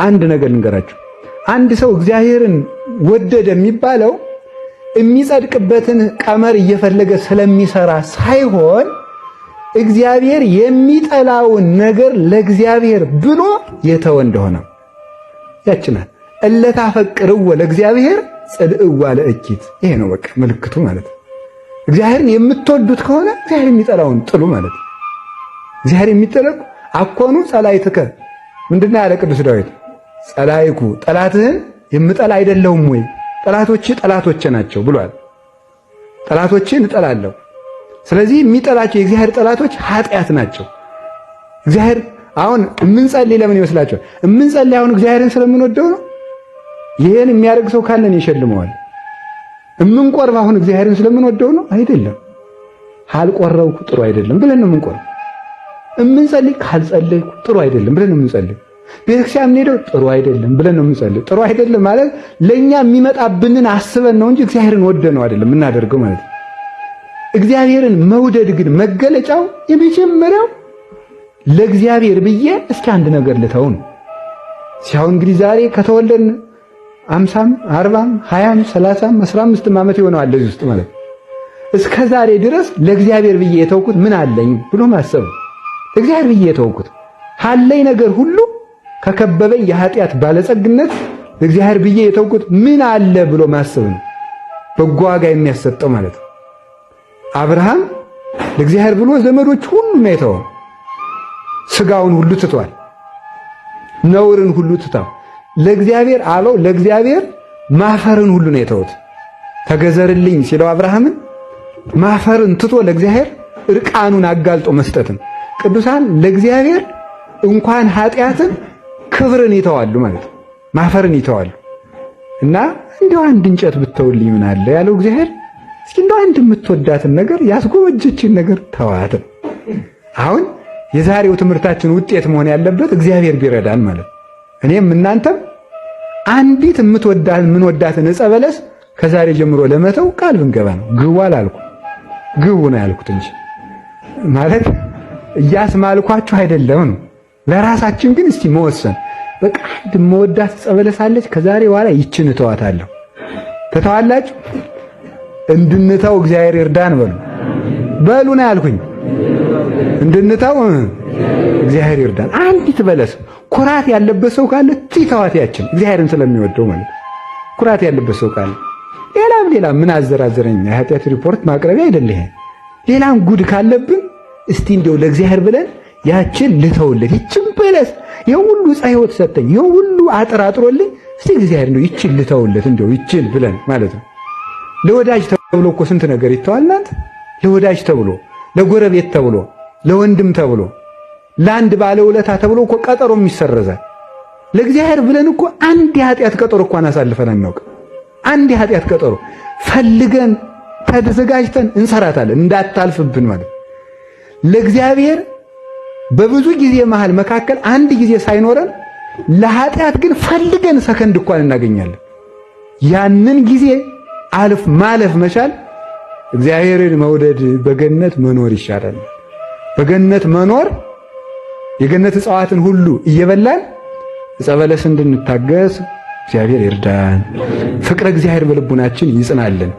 አንድ ነገር ልንገራችሁ። አንድ ሰው እግዚአብሔርን ወደደ የሚባለው የሚጸድቅበትን ቀመር እየፈለገ ስለሚሰራ ሳይሆን እግዚአብሔር የሚጠላውን ነገር ለእግዚአብሔር ብሎ የተወ እንደሆነ ያችናል። እለታፈቅርዎ ለእግዚአብሔር ጽድዕዋ ለእኪት። ይሄ ነው በቃ ምልክቱ ማለት ነው። እግዚአብሔርን የምትወዱት ከሆነ እግዚአብሔር የሚጠላውን ጥሉ ማለት ነው። እግዚአብሔር የሚጠላው አኮኑ ጸላይትከ ምንድነው ያለ ቅዱስ ዳዊት? ጸላይኩ ጠላትህን የምጠላ አይደለሁም ወይ? ጠላቶች ጠላቶቼ ናቸው ብሏል። ጠላቶችን እጠላለሁ። ስለዚህ የሚጠላቸው የእግዚአብሔር ጠላቶች ኃጢአት ናቸው። እግዚአብሔር አሁን የምንጸልይ ለምን ይመስላችኋል? የምንጸልይ አሁን እግዚአብሔርን ስለምንወደው ነው። ይሄን የሚያደርግ ሰው ካለን ይሸልመዋል። የምንቆርብ አሁን እግዚአብሔርን ስለምንወደው ነው አይደለም። ካልቆረብኩ ጥሩ አይደለም ብለን ነው የምንቆርብ። የምንጸልይ ካልጸለይኩ ጥሩ አይደለም ብለን ነው የምንጸልይ። ቤተክርስቲያን የምንሄደው ጥሩ አይደለም ብለን ነው የምንጸልይ። ጥሩ አይደለም ማለት ለኛ የሚመጣብንን አስበን ነው እንጂ እግዚአብሔርን ወደነው አይደለም የምናደርገው ማለት ነው። እግዚአብሔርን መውደድ ግን መገለጫው የመጀመሪያው ለእግዚአብሔር ብዬ እስኪ አንድ ነገር ልተው ነው። ሲያው እንግዲህ ዛሬ ከተወለድን 50 40 20 30 15 ዓመት ይሆነዋል ለዚህ ውስጥ ማለት እስከ ዛሬ ድረስ ለእግዚአብሔር ብዬ የተውኩት ምን አለኝ ብሎ ማሰብ። ለእግዚአብሔር ብዬ የተውኩት ካለኝ ነገር ሁሉ ከከበበኝ የኃጢአት ባለጸግነት ለእግዚአብሔር ብዬ የተውኩት ምን አለ ብሎ ማሰብ ነው በጎ ዋጋ የሚያሰጠው ማለት ነው። አብርሃም ለእግዚአብሔር ብሎ ዘመዶች ሁሉ ነው የተወው። ስጋውን ሁሉ ትቷል። ነውርን ሁሉ ትቷል። ለእግዚአብሔር አለው ለእግዚአብሔር ማፈርን ሁሉ ነው የተውት። ተገዘርልኝ ሲለው አብርሃምን ማፈርን ትቶ ለእግዚአብሔር እርቃኑን አጋልጦ መስጠትን። ቅዱሳን ለእግዚአብሔር እንኳን ኃጢአትን ክብርን ይተዋሉ ማለት ነው። ማፈርን ይተዋሉ። እና እንደው አንድ እንጨት ብተውልኝ ምን አለ ያለው እግዚአብሔር። እስኪ እንደው አንድ የምትወዳትን ነገር ያስጎመጀችን ነገር ተዋት። አሁን የዛሬው ትምህርታችን ውጤት መሆን ያለበት እግዚአብሔር ቢረዳን ማለት ነው። እኔም እናንተም አንዲት የምንወዳትን ዕፀ በለስ ከዛሬ ጀምሮ ለመተው ቃል ብንገባ ነው። ግቡ አላልኩ፣ ግቡ ነው ያልኩት እንጂ ማለት እያስማልኳችሁ አይደለም ነው። ለራሳችን ግን እስቲ መወሰን በቃ አንድ የምወዳት ዕፀ በለስ አለች፣ ከዛሬ በኋላ ይችን እተዋታለሁ። ተተዋላችሁ? እንድንተው እግዚአብሔር ይርዳን በሉ ነው ያልኩኝ። እንድንተው እግዚአብሔር ይርዳን። አንዲት በለስ ኩራት ያለበት ሰው ካለ ትተዋት ያችን እግዚአብሔርን ስለሚወደው ማለት ኩራት ያለበት ሰው ካለ ሌላም ምን አዘራዘረኝ የኃጢአት ሪፖርት ማቅረቢያ አይደለ ይሄ። ሌላም ጉድ ካለብን እስቲ እንደው ለእግዚአብሔር ብለን ያችን ልተውለት። ይችን በለስ የሁሉ ፀሐይወት ሰጠኝ የሁሉ አጥራጥሮልኝ እስቲ እግዚአብሔር እንደው ይችን ልተውለት እንደው ይችን ብለን ማለት ነው። ለወዳጅ ተብሎ እኮ ስንት ነገር ይተዋል እናንተ። ለወዳጅ ተብሎ፣ ለጎረቤት ተብሎ፣ ለወንድም ተብሎ፣ ለአንድ ባለውለታ ተብሎ እኮ ቀጠሮም ይሰረዛል። ለእግዚአብሔር ብለን እኮ አንድ የኃጢአት ቀጠሮ እኮ አሳልፈን አናውቅም። አንድ የኃጢአት ቀጠሮ ፈልገን ተዘጋጅተን እንሰራታለን እንዳታልፍብን ማለት። ለእግዚአብሔር በብዙ ጊዜ መካከል አንድ ጊዜ ሳይኖረን ለኃጢአት ግን ፈልገን ሰከንድ እንኳን እናገኛለን። ያንን ጊዜ ማለፍ መቻል እግዚአብሔርን መውደድ በገነት መኖር ይሻላል። በገነት መኖር የገነት እጽዋትን ሁሉ እየበላን ዕፀ በለስ እንድንታገስ እግዚአብሔር ይርዳን። ፍቅረ እግዚአብሔር በልቡናችን ይጽናልን።